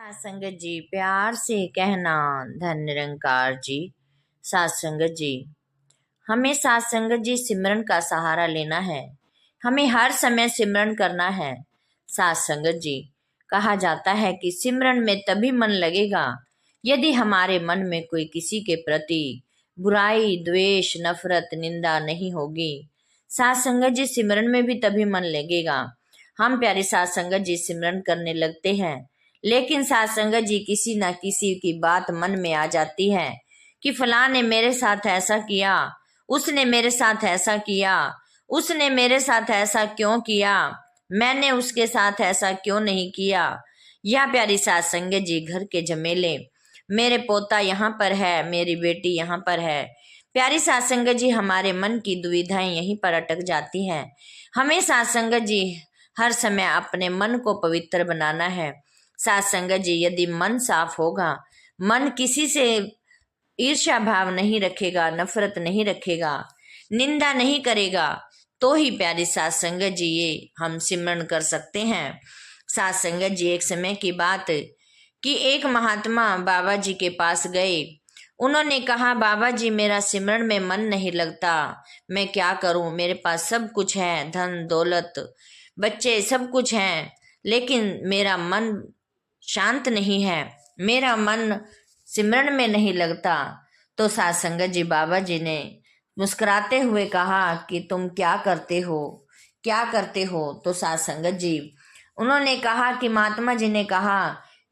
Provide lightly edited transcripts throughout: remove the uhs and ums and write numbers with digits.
सात संगत जी प्यार से कहना धन निरंकार जी। सात संगत जी, हमें सात संगत जी सिमरन का सहारा लेना है। हमें हर समय सिमरन करना है। सात संगत जी, कहा जाता है कि सिमरन में तभी मन लगेगा यदि हमारे मन में कोई किसी के प्रति बुराई, द्वेष, नफरत, निंदा नहीं होगी। सात संगत जी, सिमरन में भी तभी मन लगेगा। हम प्यारे सात संगत जी सिमरन करने लगते हैं, लेकिन सात संगत जी किसी ना किसी की बात मन में आ जाती है कि फलां ने मेरे साथ ऐसा किया, उसने मेरे साथ ऐसा किया, उसने मेरे साथ ऐसा क्यों किया, मैंने उसके साथ ऐसा क्यों नहीं किया। या प्यारी सात संगत जी, घर के झमेले, मेरे पोता यहाँ पर है, मेरी बेटी यहाँ पर है। प्यारी सात संगत जी, हमारे मन की दुविधाएं यहीं पर अटक जाती हैं। हमें सात संगत जी हर समय अपने मन को पवित्र बनाना है। सात संगत जी, यदि मन साफ होगा, मन किसी से ईर्ष्या भाव नहीं रखेगा, नफरत नहीं रखेगा, निंदा नहीं करेगा, तो ही प्यारी सात संगत जी ये हम सिमरन कर सकते हैं। सात संगत जी, एक समय की बात कि एक महात्मा बाबा जी के पास गए। उन्होंने कहा, बाबा जी मेरा सिमरन में मन नहीं लगता, मैं क्या करूं, मेरे पास सब कुछ है, धन दौलत बच्चे सब कुछ हैं, लेकिन मेरा मन शांत नहीं है, मेरा मन सिमरन में नहीं लगता। तो सात संगत जी, बाबा जी ने मुस्कुराते हुए कहा कि तुम क्या करते हो, क्या करते हो। तो सात संगत जी, उन्होंने कहा कि महात्मा जी ने कहा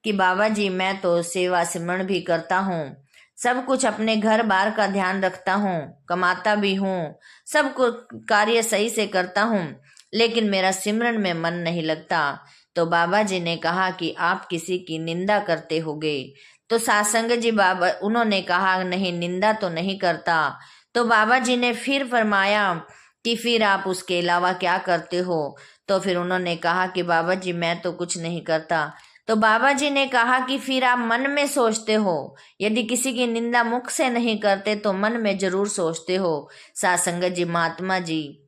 कि बाबा जी मैं तो सेवा सिमरन भी करता हूँ, सब कुछ अपने घर बार का ध्यान रखता हूँ, कमाता भी हूँ, सब कुछ कार्य सही से करता हूँ, लेकिन मेरा सिमरन में मन नहीं लगता। तो बाबा जी ने कहा कि आप किसी की निंदा करते होगे। तो सात संगत जी, बाबा उन्होंने कहा नहीं, निंदा तो नहीं करता। तो बाबा जी ने फिर फरमाया कि फिर आप उसके अलावा क्या करते हो। तो फिर उन्होंने कहा कि बाबा जी मैं तो कुछ नहीं करता। तो बाबा जी ने कहा कि फिर आप मन में सोचते हो, यदि किसी की निंदा मुख से नहीं करते तो मन में जरूर सोचते हो। सात संगत जी, महात्मा जी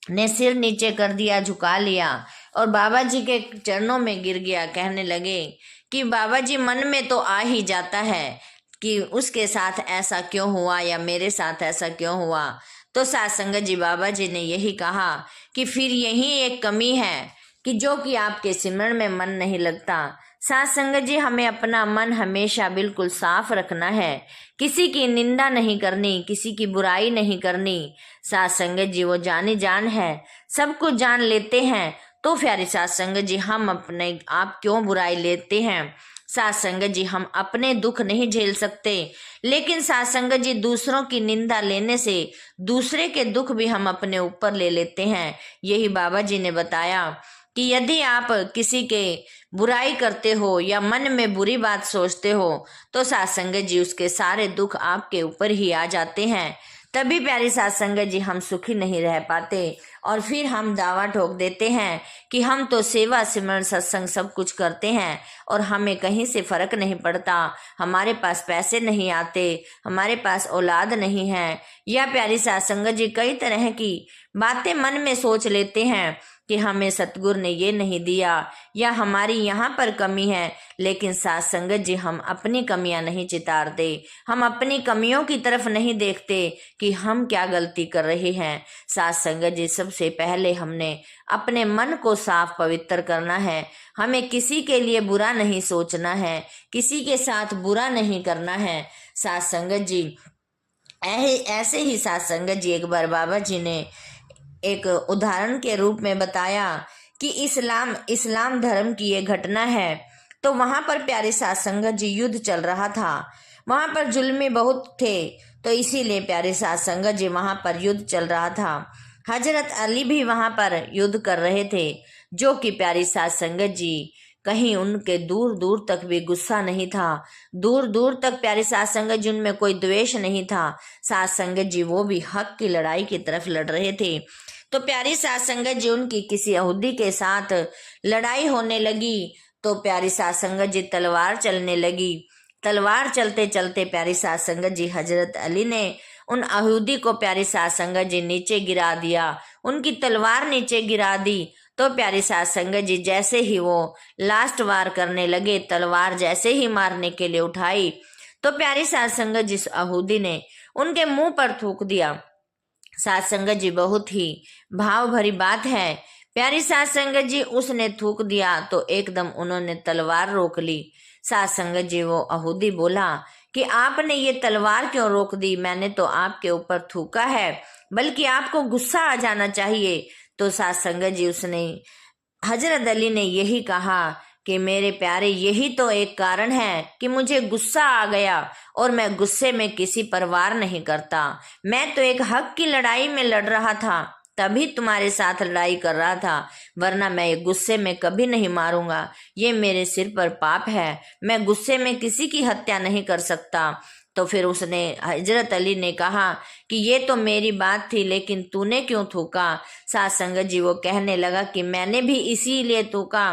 ने सिर नीचे कर दिया, झुका लिया और बाबा जी के चरणों में गिर गया। कहने लगे कि बाबा जी मन में तो आ ही जाता है कि उसके साथ ऐसा क्यों हुआ या मेरे साथ ऐसा क्यों हुआ। तो सात संगत जी, बाबा जी ने यही कहा कि फिर यही एक कमी है कि जो कि आपके सिमरन में मन नहीं लगता। सात संगत जी, हमें अपना मन हमेशा बिल्कुल साफ रखना है, किसी की निंदा नहीं करनी, किसी की बुराई नहीं करनी। सात संगत जी, वो जानी जान है, सब कुछ जान लेते हैं, तो प्यारी सात संगत जी हम अपने आप क्यों बुराई लेते हैं। सात संगत जी, हम अपने दुख नहीं झेल सकते, लेकिन सात संगत जी दूसरों की निंदा लेने से दूसरे के दुख भी हम अपने ऊपर ले लेते हैं। यही बाबा जी ने बताया कि यदि आप किसी के बुराई करते हो या मन में बुरी बात सोचते हो तो सात संगत जी उसके सारे दुख आपके ऊपर ही आ जाते हैं। तभी प्यारी सात संगत जी हम सुखी नहीं रह पाते और फिर हम दावा ठोक देते हैं कि हम तो सेवा सिमरन सत्संग सब कुछ करते हैं और हमें कहीं से फर्क नहीं पड़ता, हमारे पास पैसे नहीं आते, हमारे पास औलाद नहीं है। या प्यारी सात संगत जी कई तरह की बातें मन में सोच लेते हैं कि हमें सतगुरु ने ये नहीं दिया या हमारी यहाँ पर कमी है, लेकिन सात संगत जी हम अपनी कमियां नहीं चितारते, हम अपनी कमियों की तरफ नहीं देखते कि हम क्या गलती कर रहे हैं। सात संगत जी, सबसे पहले हमने अपने मन को साफ पवित्र करना है, हमें किसी के लिए बुरा नहीं सोचना है, किसी के साथ बुरा नहीं करना है। सात संगत जी, ऐसे ही सात संगत जी एक बार बाबा जी ने एक उदाहरण के रूप में बताया कि इस्लाम धर्म की ये घटना है। तो वहां पर प्यारे सात संगत जी युद्ध चल रहा था, वहां पर जुल्मी बहुत थे, तो इसीलिए प्यारे सात संगत जी वहां पर युद्ध चल रहा था। हजरत अली भी वहां पर युद्ध कर रहे थे, जो कि प्यारी सात संगत जी कहीं उनके दूर दूर तक भी गुस्सा नहीं था, दूर दूर तक प्यारी सात संगत जी उनमें कोई द्वेष नहीं था। सात संगत जी वो भी हक की लड़ाई की तरफ लड़ रहे थे। तो प्यारी सात संगत जी उनकी किसी यहूदी के साथ लड़ाई होने लगी, तो प्यारी सात संगत जी तलवार चलने लगी। तलवार चलते चलते प्यारी सात संगत जी हजरत अली ने उन यहूदी को प्यारी सात संगत जी नीचे गिरा दिया, उनकी तलवार नीचे गिरा दी। तो प्यारी साध संगत जी जैसे ही वो लास्ट वार करने लगे, तलवार जैसे ही मारने के लिए उठाई तो प्यारी साध संगत जी आहूदी ने उनके मुंह पर थूक दिया। साध संगत जी बहुत ही भाव भरी बात है। प्यारी साध संगत जी उसने थूक दिया तो एकदम उन्होंने तलवार रोक ली। साध संगत जी वो आहूदी बोला कि आपने ये तलवार क्यों रोक दी, मैंने तो आपके ऊपर थूका है, बल्कि आपको गुस्सा आ जाना चाहिए। तो साध संगत जी उसने हजरत अली ने यही कहा कि मेरे प्यारे, यही तो एक कारण है कि मुझे गुस्सा आ गया और मैं गुस्से में किसी पर वार नहीं करता। मैं तो एक हक की लड़ाई में लड़ रहा था, तभी तुम्हारे साथ लड़ाई कर रहा था, वरना मैं ये गुस्से में कभी नहीं मारूंगा। ये मेरे सिर पर पाप है, मैं गुस्से में किसी की हत्या नहीं कर सकता। तो फिर उसने हजरत अली ने कहा कि ये तो मेरी बात थी, लेकिन तूने क्यों थूका? साध संगत जी वो कहने लगा कि मैंने भी इसीलिए थूका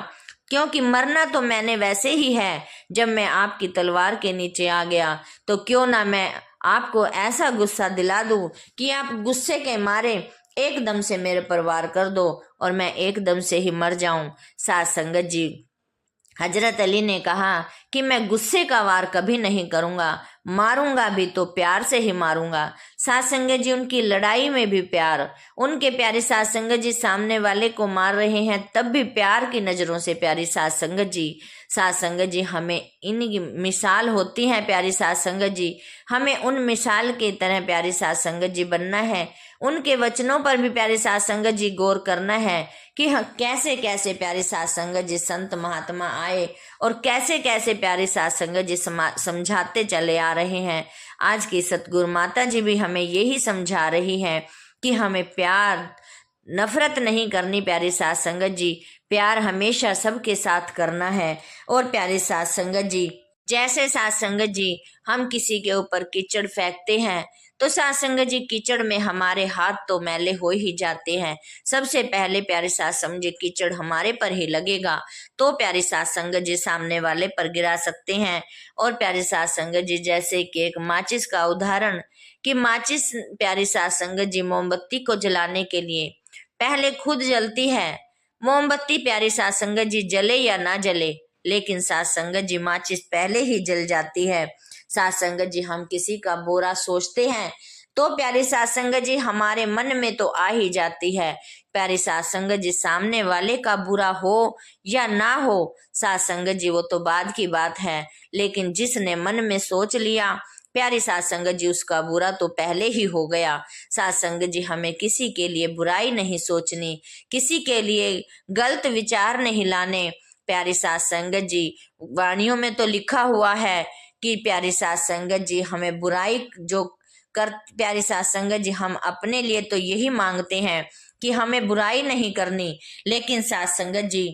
क्योंकि मरना तो मैंने वैसे ही है। जब मैं आपकी तलवार के नीचे आ गया तो क्यों ना मैं आपको ऐसा गुस्सा दिला दूं कि आप गुस्से के मारे एकदम से मेरे पर वार कर दो और मैं एकदम से ही मर जाऊं। साध संगत जी हजरत अली ने कहा कि मैं गुस्से का वार कभी नहीं करूंगा, मारूंगा भी तो प्यार से ही मारूंगा। साध संगत जी उनकी लड़ाई में भी प्यार, उनके प्यारे साध संगत जी सामने वाले को मार रहे हैं तब भी प्यार की नजरों से प्यारी साध संगत जी। साध संगत जी हमें इनकी मिसाल होती है। प्यारी साध संगत जी हमें उन मिसाल की तरह प्यारी साध संगत जी बनना है। उनके वचनों पर भी प्यारे साध संगत जी गौर करना है कि कैसे कैसे प्यारे साध संगत जी संत महात्मा आए और कैसे कैसे प्यारे साध संगत जी समझाते चले आ रहे हैं। आज की सतगुरु माता जी भी हमें यही समझा रही है कि हमें प्यार नफरत नहीं करनी। प्यारे साध संगत जी प्यार हमेशा सबके साथ करना है। और प्यारे साध संगत जी जैसे साध संगत जी हम किसी के ऊपर कीचड़ फेंकते हैं तो साध संगत जी कीचड़ में हमारे हाथ तो मैले हो ही जाते हैं। सबसे पहले प्यारे साध संगत जी कीचड़ हमारे पर ही लगेगा तो प्यारे साध संगत जी सामने वाले पर गिरा सकते हैं। और प्यारे साध संगत जी जैसे कि एक माचिस का उदाहरण कि माचिस प्यारे साध संगत जी मोमबत्ती को जलाने के लिए पहले खुद जलती है। मोमबत्ती प्यारी साध संगत जी जले या ना जले, लेकिन साध संगत जी माचिस पहले ही जल जाती है। साध संगत जी हम किसी का बुरा सोचते हैं तो प्यारी साध संगत जी हमारे मन में तो आ ही जाती है। प्यारी साध संगत जी सामने वाले का बुरा हो या ना हो साध संगत जी वो तो बाद की बात है, लेकिन जिसने मन में सोच लिया प्यारी साध संगत जी उसका बुरा तो पहले ही हो गया। साध संगत जी हमें किसी के लिए बुराई नहीं सोचनी, किसी के लिए गलत विचार नहीं लाने। प्यारी साध संगत जी वाणियों में तो लिखा हुआ है कि प्यारी साध संगत जी हमें बुराई जो कर, प्यारी साध संगत जी हम अपने लिए तो यही मांगते हैं कि हमें बुराई नहीं करनी, लेकिन साध संगत जी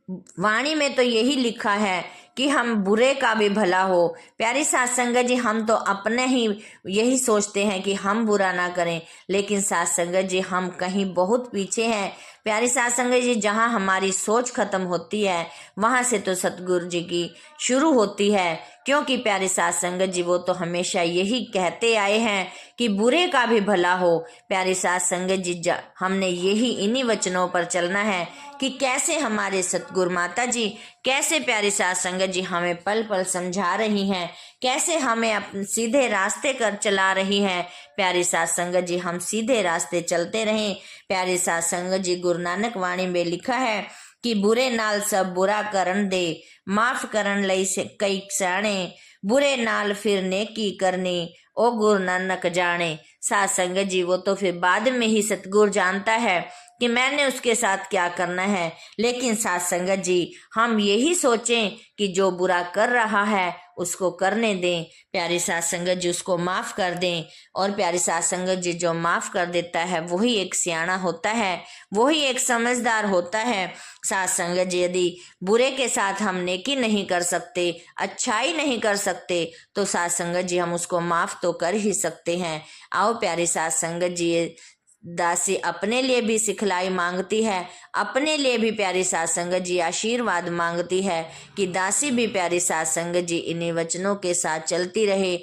वाणी में तो यही लिखा है कि हम बुरे का भी भला हो। प्यारी साध संगत जी हम तो अपने ही यही सोचते हैं कि हम बुरा ना करें, लेकिन साध संगत जी हम कहीं बहुत पीछे हैं। प्यारी साध संगत जी जहाँ हमारी सोच खत्म होती है वहां से तो सतगुरु जी की शुरू होती है, क्योंकि प्यारी साध संगत जी वो तो हमेशा यही कहते आए हैं कि बुरे का भी भला हो। प्यारी साध संगत जी हमने यही इन्हीं वचनों पर चलना है कि कैसे हमारे सतगुरु माता जी, कैसे प्यारी साध संगत जी हमें पल पल समझा रही हैं, कैसे हमें अपने सीधे रास्ते कर चला रही हैं। प्यारी साध संगत जी हम सीधे रास्ते चलते रहें। प्यारी साध संगत जी गुरु नानक वाणी में लिखा है कि बुरे नाल सब बुरा करन दे, माफ करन लई से कई साणे, बुरे नाल फिर नेकी करनी, ओ गुरु नानक जाने। साध संगत जी वो तो फिर बाद में ही सतगुरु जानता है कि मैंने उसके साथ क्या करना है, लेकिन साध संगत जी हम यही सोचें कि जो बुरा कर रहा है उसको करने दें, प्यारी साध संगत जी उसको माफ कर दें। और प्यारी साध संगत जी जो माफ कर देता है वही एक सियाना होता है, वही एक समझदार होता है। साध संगत जी यदि बुरे के साथ हम नेकी नहीं कर सकते, अच्छाई नहीं कर सकते, तो साध संगत जी हम उसको माफ तो कर ही सकते हैं। आओ प्यारी साध संगत जी दासी अपने लिए भी सिखलाई मांगती है, अपने लिए भी प्यारी साध संगत जी आशीर्वाद मांगती है कि दासी भी प्यारी साध संगत जी इन्हीं वचनों के साथ चलती रहे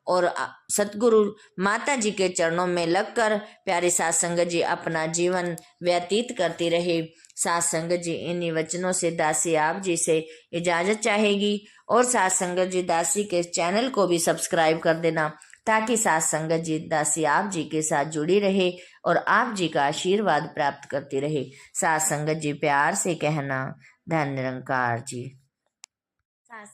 और सतगुरु माता जी के चरणों में लगकर प्यारी साध संगत जी अपना जीवन व्यतीत करती रहे। सात संगत जी, इन्हीं वचनों से दासी आप जी से इजाजत चाहेगी। और सात संगत जी, दासी के चैनल को भी सब्सक्राइब कर देना, ताकि सात संगत जी दासी आप जी के साथ जुड़ी रहे और आप जी का आशीर्वाद प्राप्त करती रहे। सात संगत जी, प्यार से कहना, धन निरंकार जी। सात